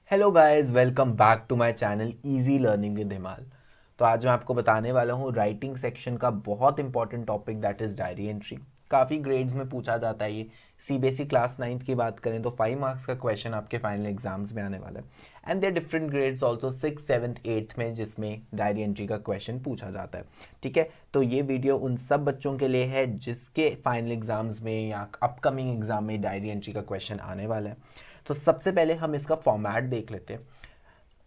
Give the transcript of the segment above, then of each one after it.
Hello guys, welcome back to my channel easy learning with Himal. तो आज मैं आपको बताने वाला हूँ राइटिंग सेक्शन का बहुत important topic that is diary entry. काफ़ी ग्रेड्स में पूछा जाता है ये। सीबीएसई क्लास 9th की बात करें तो 5 मार्क्स का क्वेश्चन आपके फाइनल एग्जाम्स में आने वाला है। And there different grades also 6th 7th 8th में जिसमें डायरी एंट्री का क्वेश्चन पूछा जाता है। ठीक है, तो ये वीडियो उन सब बच्चों के लिए है जिसके फाइनल एग्जाम्स में या अपकमिंग एग्जाम में डायरी एंट्री का क्वेश्चन आने वाला है। तो सबसे पहले हम इसका फॉर्मेट देख लेते हैं।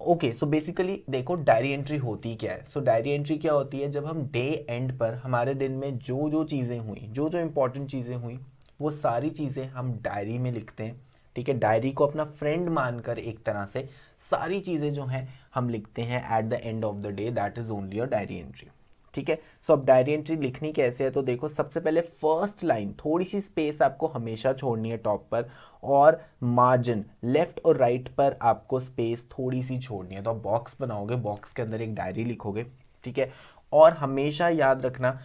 ओके, सो बेसिकली देखो डायरी एंट्री होती क्या है। सो डायरी एंट्री क्या होती है, जब हम डे एंड पर हमारे दिन में जो जो चीज़ें हुई, जो जो इंपॉर्टेंट चीज़ें हुई, वो सारी चीज़ें हम डायरी में लिखते हैं। ठीक है, डायरी को अपना फ्रेंड मानकर एक तरह से सारी चीज़ें जो हैं हम लिखते हैं at the end of the day. That is only a diary entry. ठीक है, सो अब डायरी एंट्री लिखनी कैसे है, तो देखो सबसे पहले फर्स्ट लाइन थोड़ी सी स्पेस आपको हमेशा छोड़नी है टॉप पर, और मार्जिन लेफ्ट और राइट पर आपको स्पेस थोड़ी सी छोड़नी है। तो आप बॉक्स बनाओगे, बॉक्स के अंदर एक डायरी लिखोगे। ठीक है, और हमेशा याद रखना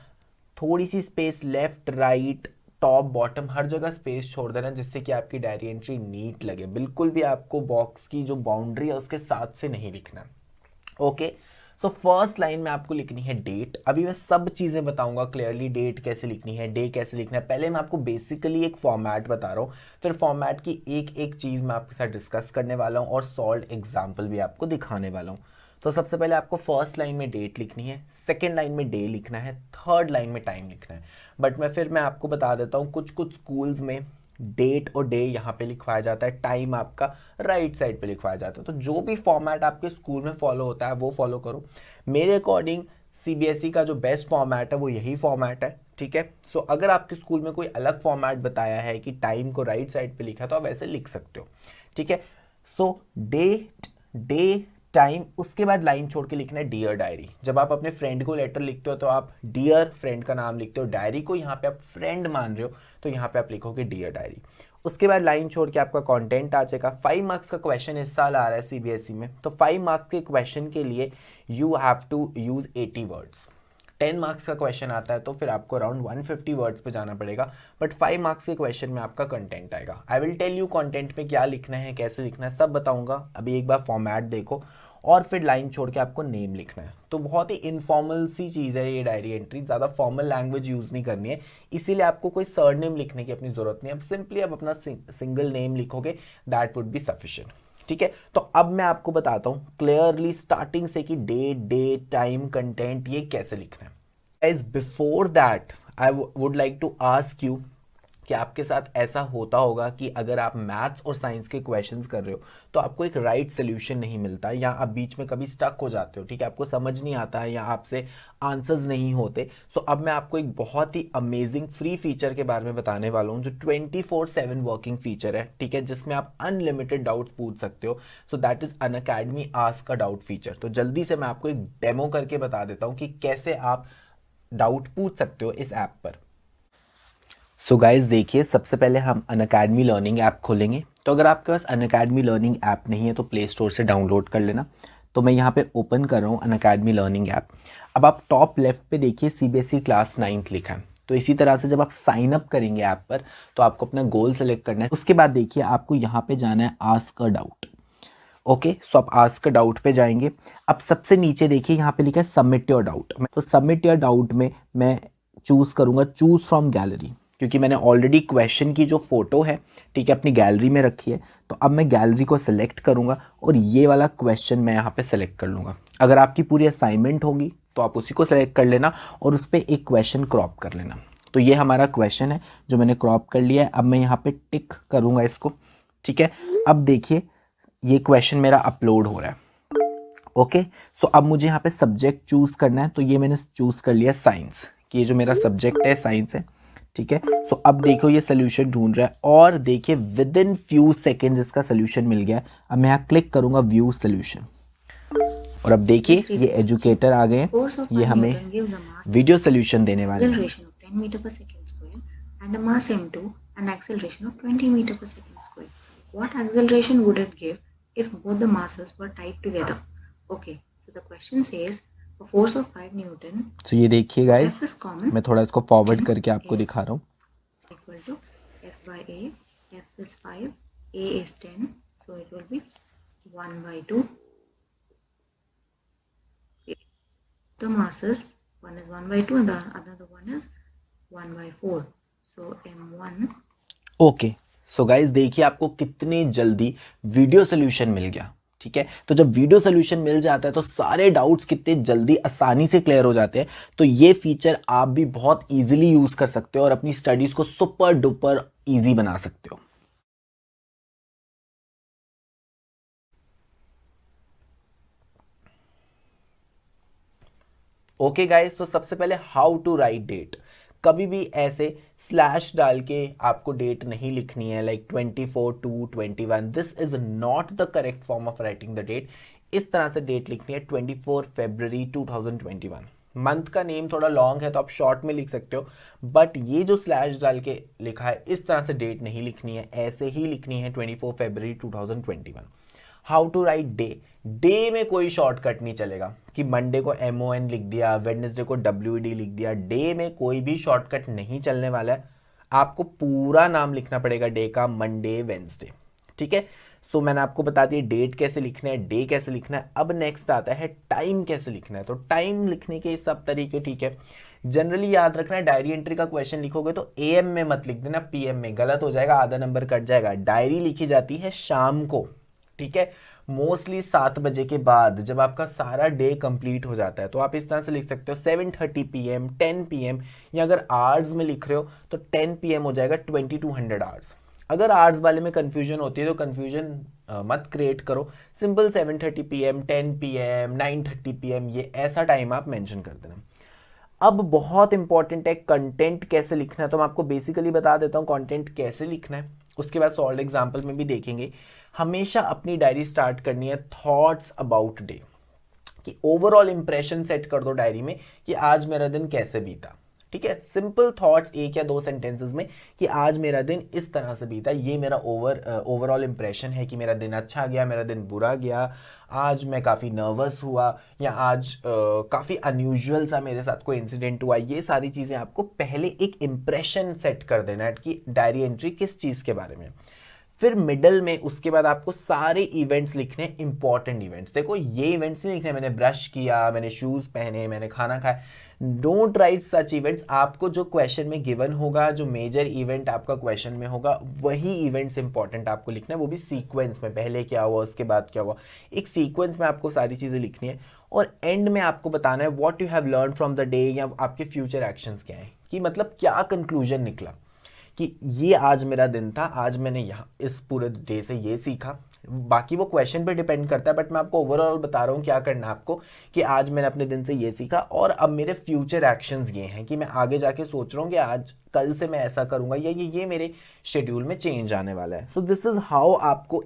थोड़ी सी space left right top bottom हर जगह स्पेस छोड़ देना, जिससे कि आपकी डायरी एंट्री नीट लगे। बिल्कुल भी आपको बॉक्स की जो बाउंड्री है उसके साथ से नहीं लिखना। ओके, सो फर्स्ट लाइन में आपको लिखनी है डेट। अभी मैं सब चीज़ें बताऊंगा क्लियरली, डेट कैसे लिखनी है, डे कैसे लिखना है। पहले मैं आपको बेसिकली एक फॉर्मेट बता रहा हूँ, फिर फॉर्मेट की एक एक चीज़ मैं आपके साथ डिस्कस करने वाला हूँ और सॉल्व एग्जाम्पल भी आपको दिखाने वाला हूँ। तो सबसे पहले आपको फर्स्ट लाइन में डेट लिखनी है, सेकेंड लाइन में डे लिखना है, थर्ड लाइन में टाइम लिखना है। बट मैं आपको बता देता हूँ, कुछ कुछ स्कूल्स में डेट और डे यहाँ पे लिखवाया जाता है, टाइम आपका राइट साइड पे लिखवाया जाता है। तो जो भी फॉर्मेट आपके स्कूल में फॉलो होता है वो फॉलो करो। मेरे अकॉर्डिंग सीबीएसई का जो बेस्ट फॉर्मेट है वो यही फॉर्मेट है। ठीक है, सो अगर आपके स्कूल में कोई अलग फॉर्मेट बताया है कि टाइम को राइट साइड पे लिखा है तो आप वैसे लिख सकते हो। ठीक है, सो डेट डे टाइम, उसके बाद लाइन छोड़ के लिखना है डियर डायरी। जब आप अपने फ्रेंड को लेटर लिखते हो तो आप डियर फ्रेंड का नाम लिखते हो, डायरी को यहाँ पे आप फ्रेंड मान रहे हो तो यहाँ पे आप लिखोगे डियर डायरी। उसके बाद लाइन छोड़ के आपका कंटेंट आ जाएगा। 5 मार्क्स का क्वेश्चन इस साल आ रहा है सीबीएसई में, तो 5 मार्क्स के क्वेश्चन के लिए you have to use 80 words. 10 marks का क्वेश्चन आता है तो फिर आपको अराउंड 150 वर्ड्स पे जाना पड़ेगा। बट 5 मार्क्स के क्वेश्चन में आपका कंटेंट आएगा। I will tell you content में क्या लिखना है, कैसे लिखना है, सब बताऊंगा। अभी एक बार फॉर्मेट देखो, और फिर लाइन छोड़ के आपको नेम लिखना है। तो बहुत ही इनफॉर्मल सी चीज़ है ये डायरी एंट्री, ज़्यादा फॉर्मल लैंग्वेज यूज़ नहीं करनी है, इसीलिए आपको कोई सरनेम लिखने की अपनी ज़रूरत नहीं है। अब सिंपली आप अपना सिंगल नेम लिखोगे, दैट वुड बी सफिशिएंट। ठीक है, तो अब मैं आपको बताता हूँ क्लियरली स्टार्टिंग से कि डे टाइम कंटेंट ये कैसे लिखना है। Guys, before that I would like to ask you कि आपके साथ ऐसा होता होगा कि अगर आप मैथ्स और साइंस के क्वेश्चंस कर रहे हो तो आपको एक राइट सोल्यूशन नहीं मिलता, या आप बीच में कभी स्टक हो जाते हो। ठीक है, आपको समझ नहीं आता है या आपसे आंसर्स नहीं होते। सो अब मैं आपको एक बहुत ही अमेजिंग फ्री फीचर के बारे में बताने वाला हूँ जो 24/7 वर्किंग फीचर है। ठीक है, जिसमें आप अनलिमिटेड डाउट्स पूछ सकते हो। So that is Unacademy ask a doubt feature. तो जल्दी से मैं आपको एक डेमो करके बता देता हूँ कि कैसे आप डाउट पूछ सकते हो इस ऐप पर। सो गाइस देखिए, सबसे पहले हम अनअकैडमी लर्निंग ऐप खोलेंगे। तो अगर आपके पास अनअकैडमी लर्निंग ऐप नहीं है तो प्ले स्टोर से डाउनलोड कर लेना। तो मैं यहाँ पे ओपन कर रहा हूँ अनअकैडमी लर्निंग ऐप। अब आप टॉप लेफ्ट पे देखिए सीबीएसई क्लास 9th लिखा है। तो इसी तरह से जब आप साइन अप करेंगे ऐप पर तो आपको अपना गोल सेलेक्ट करना है। उसके बाद देखिए आपको यहाँ पे जाना है आस्क अ डाउट। ओके, सो आप आस्क अ डाउट पे जाएंगे। अब सबसे नीचे देखिए यहाँ पे लिखा है सबमिट योर डाउट। तो सबमिट योर डाउट में मैं चूज़ करूँगा चूज़ फ्रॉम गैलरी, क्योंकि मैंने ऑलरेडी क्वेश्चन की जो फोटो है, ठीक है, अपनी गैलरी में रखी है। तो अब मैं गैलरी को सिलेक्ट करूँगा और ये वाला क्वेश्चन मैं यहाँ पे सेलेक्ट कर लूँगा। अगर आपकी पूरी असाइनमेंट होगी तो आप उसी को सेलेक्ट कर लेना और उस पर एक क्वेश्चन क्रॉप कर लेना। तो ये हमारा क्वेश्चन है जो मैंने क्रॉप कर लिया है। अब मैं यहाँ पे टिक करूँगा इसको। ठीक है, अब देखिए ये क्वेश्चन मेरा अपलोड हो रहा है। ओके, सो अब मुझे यहाँ पे सब्जेक्ट चूज करना है। तो ये मैंने चूज कर लिया साइंस, कि ये जो मेरा सब्जेक्ट है साइंस है। ठीक है, सो अब देखो ये सोल्यूशन ढूंढ रहा है और देखिए विद इन फ्यू सेकेंड्स इसका सोल्यूशन मिल गया। अब मैं यहाँ क्लिक करूंगा व्यू सोल्यूशन, और अब देखिए ये एजुकेटर आ गए हैं, ये हमें वीडियो सोल्यूशन देने वाले हैं। acceleration of 10 meter per second square and a mass m2 and acceleration of 20 meter per second square. What acceleration would it give if both the masses were tied together? Okay, so the question says a force of 5 Newton. तो ये देखिए guys, F is common. मैं थोड़ा इसको forward N करके आपको is दिखा रहा हूँ। equal to F by A. F is 5, A is 10, so it will be 1/2. The masses, one is 1/2 and the other one is 1/4. So m1. Okay, so guys देखिए आपको कितनी जल्दी वीडियो सोल्यूशन मिल गया। ठीक है, तो जब वीडियो सोल्यूशन मिल जाता है तो सारे डाउट्स कितने जल्दी आसानी से क्लियर हो जाते हैं। तो ये फीचर आप भी बहुत इजीली यूज कर सकते हो और अपनी स्टडीज को सुपर डुपर इजी बना सकते हो। ओके गाइस, तो सबसे पहले हाउ टू राइट डेट। कभी भी ऐसे स्लैश डाल के आपको डेट नहीं लिखनी है, like 24/2/21। This is not the correct form of writing the date. इस तरह से डेट लिखनी है 24 फरवरी 2021। मंथ का नेम थोड़ा लॉन्ग है तो आप शॉर्ट में लिख सकते हो, बट ये जो स्लैश डाल के लिखा है इस तरह से डेट नहीं लिखनी है, ऐसे ही लिखनी है 24 फरवरी 2021। How to write day. Day में कोई शॉर्टकट नहीं चलेगा कि मंडे को MON लिख दिया, वेडनेसडे को WED लिख दिया। डे में कोई भी शॉर्टकट नहीं चलने वाला है, आपको पूरा नाम लिखना पड़ेगा डे का, मंडे वेंसडे। ठीक है, सो मैंने आपको बता दिया डेट कैसे लिखना है, डे कैसे लिखना है। अब नेक्स्ट आता है टाइम कैसे लिखना है। तो टाइम लिखने के सब तरीके ठीक है। जनरली याद रखना है, डायरी एंट्री का क्वेश्चन लिखोगे तो AM में मत लिख देना, PM में, गलत हो जाएगा, आधा नंबर कट जाएगा। डायरी लिखी जाती है शाम को, ठीक है, मोस्टली 7 बजे के बाद, जब आपका सारा डे कंप्लीट हो जाता है। तो आप इस तरह से लिख सकते हो 7:30 PM, 10 PM, या अगर आवर्स में लिख रहे हो तो 10 PM हो जाएगा, 2200 आवर्स। अगर आवर्स वाले में कंफ्यूजन होती है तो कंफ्यूजन मत क्रिएट करो, सिंपल 7:30 PM, 10 PM, 9:30 PM, ये ऐसा टाइम आप मेंशन कर देना। अब बहुत इंपॉर्टेंट है कंटेंट कैसे लिखना है, तो मैं आपको बेसिकली बता देता हूँ कंटेंट कैसे लिखना है, उसके बाद सॉल्व एग्जाम्पल में भी देखेंगे। हमेशा अपनी डायरी स्टार्ट करनी है थॉट्स अबाउट डे, कि ओवरऑल इंप्रेशन सेट कर दो डायरी में कि आज मेरा दिन कैसे बीता। ठीक है, सिंपल थॉट्स 1 या 2 सेंटेंसेस में कि आज मेरा दिन इस तरह से बीता, ये मेरा ओवरऑल इंप्रेशन है कि मेरा दिन अच्छा गया, मेरा दिन बुरा गया, आज मैं काफ़ी नर्वस हुआ, या आज काफ़ी अनयूजुअल सा मेरे साथ कोई इंसिडेंट हुआ। ये सारी चीज़ें आपको पहले एक इंप्रेशन सेट कर देना है कि डायरी एंट्री किस चीज़ के बारे में। फिर मिडल में उसके बाद आपको सारे इवेंट्स लिखने, इंपॉर्टेंट इवेंट्स। देखो ये इवेंट्स नहीं लिखने मैंने ब्रश किया, मैंने शूज़ पहने, मैंने खाना खाया। Don't write such events. आपको जो क्वेश्चन में गिवन होगा, जो मेजर इवेंट आपका क्वेश्चन में होगा, वही इवेंट्स इंपॉर्टेंट आपको लिखना है, वो भी सीक्वेंस में, पहले क्या हुआ उसके बाद क्या हुआ। एक सीक्वेंस में आपको सारी चीज़ें लिखनी है और एंड में आपको बताना है what you have learn from the day, या आपके फ्यूचर एक्शंस क्या हैं, कि मतलब क्या कंक्लूजन निकला कि ये आज मेरा दिन था, आज मैंने यहाँ इस पूरे डे से ये सीखा। बाकी वो क्वेश्चन पे डिपेंड करता है, बट मैं आपको ओवरऑल बता रहा हूँ क्या करना है आपको, कि आज मैंने अपने दिन से ये सीखा और अब मेरे फ्यूचर एक्शंस ये हैं कि मैं आगे जाके सोच रहा हूँ कि आज कल से मैं ऐसा करूँगा, या ये मेरे शेड्यूल में चेंज आने वाला है। सो दिस इज़ हाउ आपको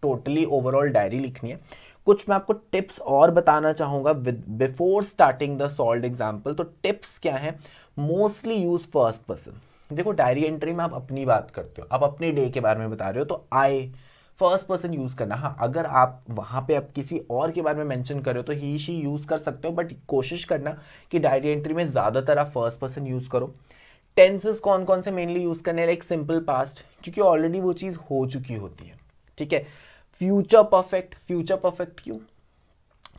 टोटली ओवरऑल डायरी लिखनी है। कुछ मैं आपको टिप्स और बताना चाहूँगा before starting the solved example. तो टिप्स क्या है, मोस्टली यूज फर्स्ट पर्सन। देखो डायरी एंट्री में आप अपनी बात करते हो, आप अपने डे के बारे में बता रहे हो, तो आई फर्स्ट पर्सन यूज करना। हाँ, अगर आप वहाँ पे आप किसी और के बारे में मेंशन कर रहे हो तो ही शी यूज कर सकते हो, बट कोशिश करना कि डायरी एंट्री में ज़्यादातर आप फर्स्ट पर्सन यूज करो। टेंसेस कौन कौन से मेनली यूज करने, लाइक सिंपल पास्ट, क्योंकि ऑलरेडी वो चीज़ हो चुकी होती है। ठीक है, फ्यूचर परफेक्ट। फ्यूचर परफेक्ट क्यों,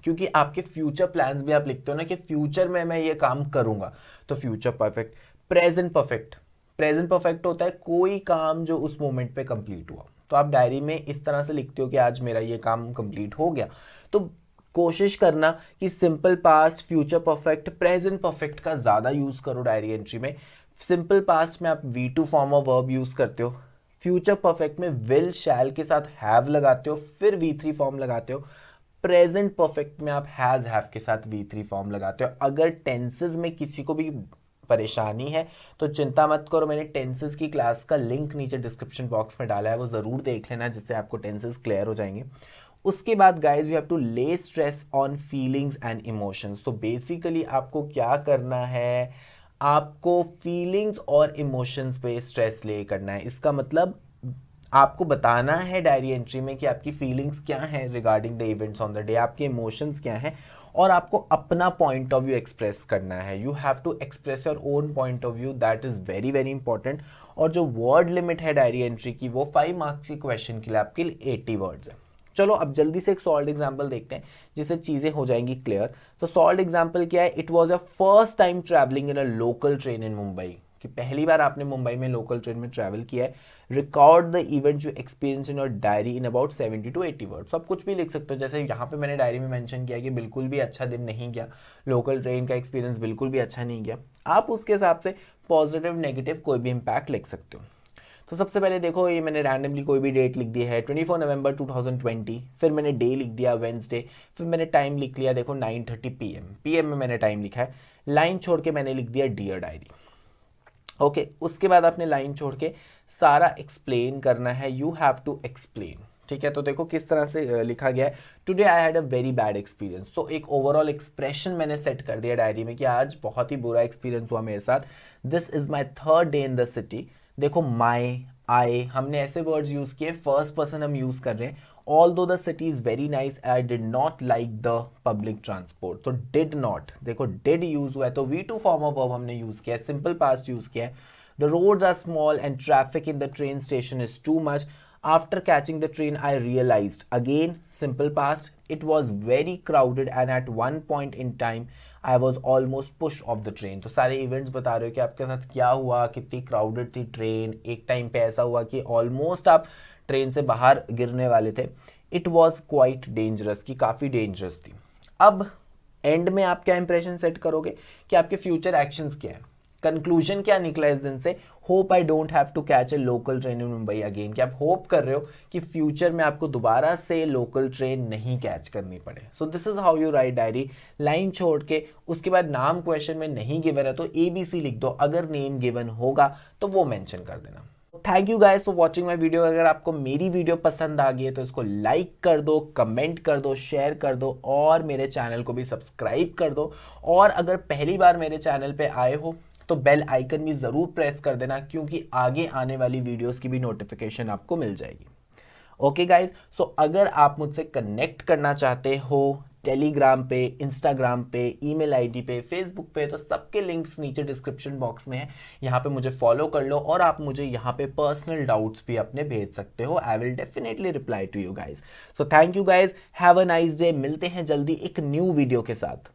क्योंकि आपके फ्यूचर प्लान्स भी आप लिखते हो ना कि फ्यूचर में मैं ये काम करूंगा, तो future perfect. Present perfect. Present perfect होता है कोई काम जो उस मोमेंट पे कंप्लीट हुआ, तो आप डायरी में इस तरह से लिखते हो कि आज मेरा ये काम कंप्लीट हो गया। तो कोशिश करना कि simple past, future perfect, present perfect का ज़्यादा यूज़ करो डायरी एंट्री में। सिंपल पास्ट में आप V2 form of verb use करते हो, फ्यूचर परफेक्ट में विल शैल के साथ हैव लगाते हो, फिर V3 फॉर्म लगाते हो। प्रेजेंट परफेक्ट में आप हैज़ हैव के साथ V3 फॉर्म लगाते हो। अगर टेंसेज में किसी को भी परेशानी है तो चिंता मत करो, मैंने टेंसेस की क्लास का लिंक नीचे डिस्क्रिप्शन बॉक्स में डाला है, वो ज़रूर देख लेना, जिससे आपको टेंसेस क्लियर हो जाएंगे। उसके बाद गाइज यू हैव टू ले stress on feelings and emotions. तो बेसिकली आपको क्या करना है, आपको फीलिंग्स और इमोशंस पे स्ट्रेस ले करना है। इसका मतलब आपको बताना है डायरी एंट्री में कि आपकी फीलिंग्स क्या हैं regarding the events on the day, आपके इमोशंस क्या हैं, और आपको अपना पॉइंट ऑफ व्यू एक्सप्रेस करना है। You have to express your own point of view, that is very very important. और जो वर्ड लिमिट है डायरी एंट्री की, वो 5 मार्क्स के क्वेश्चन के लिए आपके लिए 80 वर्ड्स है। चलो अब जल्दी से एक सॉल्ड एग्जाम्पल देखते हैं जिससे चीज़ें हो जाएंगी क्लियर। तो सॉल्ड एग्जाम्पल क्या है, it was a first time travelling in a local train in Mumbai, कि पहली बार आपने मुंबई में लोकल ट्रेन में ट्रैवल किया है। Record the event you experience in your diary in about 70 to 80 words. आप कुछ भी लिख सकते हो, जैसे यहाँ पे मैंने डायरी में मेंशन किया कि बिल्कुल भी अच्छा दिन नहीं गया, लोकल ट्रेन का एक्सपीरियंस बिल्कुल भी अच्छा नहीं गया। आप उसके हिसाब से पॉजिटिव नेगेटिव कोई भी इम्पैक्ट लिख सकते हो। तो सबसे पहले देखो, ये मैंने रैंडमली कोई भी डेट लिख दी है 24 नवंबर 2020, फिर मैंने डे लिख दिया वेंसडे, फिर मैंने टाइम लिख लिया देखो 9:30 PM में मैंने टाइम लिखा है। लाइन छोड़ के मैंने लिख दिया डियर डायरी। ओके, उसके बाद आपने लाइन छोड़ के सारा एक्सप्लेन करना है, यू हैव टू एक्सप्लेन। ठीक है, तो देखो किस तरह से लिखा गया है, today I had a very bad experience. तो एक ओवरऑल एक्सप्रेशन मैंने सेट कर दिया डायरी में कि आज बहुत ही बुरा एक्सपीरियंस हुआ मेरे साथ। This is my third day in the city. देखो माई, आई, हमने ऐसे वर्ड्स यूज किए, फर्स्ट पर्सन हम यूज कर रहे हैं। Although the city is very nice, I did not like the public transport. तो डिड नॉट, देखो डिड यूज हुआ है तो V2 फॉर्म ऑफ वर्ब हमने यूज किया है, सिंपल पास्ट यूज किया है। The roads are small and traffic in the train station is too much. After catching the train, I realized, again, simple past, it was very crowded and at one point in time, I was almost pushed off the train. तो सारे events बता रहे हो कि आपके साथ क्या हुआ, कितनी क्राउडेड थी ट्रेन, एक टाइम पे ऐसा हुआ कि ऑलमोस्ट आप ट्रेन से बाहर गिरने वाले थे। इट वॉज क्वाइट डेंजरस, कि काफ़ी डेंजरस थी। अब एंड में आप क्या इंप्रेशन सेट करोगे कि आपके फ्यूचर एक्शंस क्या है। कंक्लूजन क्या निकला इस दिन से, hope I don't have to catch a local train in Mumbai again, कि आप होप कर रहे हो कि फ्यूचर में आपको दोबारा से लोकल ट्रेन नहीं कैच करनी पड़े। So this is how you right diary. Line छोड़ के उसके बाद नाम क्वेश्चन में नहीं गिवन है तो ABC लिख दो, अगर नेम गिवन होगा तो वो मेंशन कर देना। Thank you guys for watching my video. अगर आपको मेरी वीडियो पसंद आ गई है तो इसको लाइक कर दो, कमेंट कर दो, शेयर कर दो और मेरे चैनल को भी सब्सक्राइब कर दो। और अगर पहली बार मेरे चैनल पे आए हो तो बेल आइकन भी ज़रूर प्रेस कर देना, क्योंकि आगे आने वाली वीडियोस की भी नोटिफिकेशन आपको मिल जाएगी। ओके गाइज, सो अगर आप मुझसे कनेक्ट करना चाहते हो टेलीग्राम पे, इंस्टाग्राम पे, ईमेल आईडी पे, फेसबुक पे, तो सबके लिंक्स नीचे डिस्क्रिप्शन बॉक्स में है। यहाँ पे मुझे फॉलो कर लो और आप मुझे यहाँ पे पर्सनल डाउट्स भी अपने भेज सकते हो। I will definitely reply to you guys. So thank you guys, have a nice day. मिलते हैं जल्दी एक न्यू वीडियो के साथ।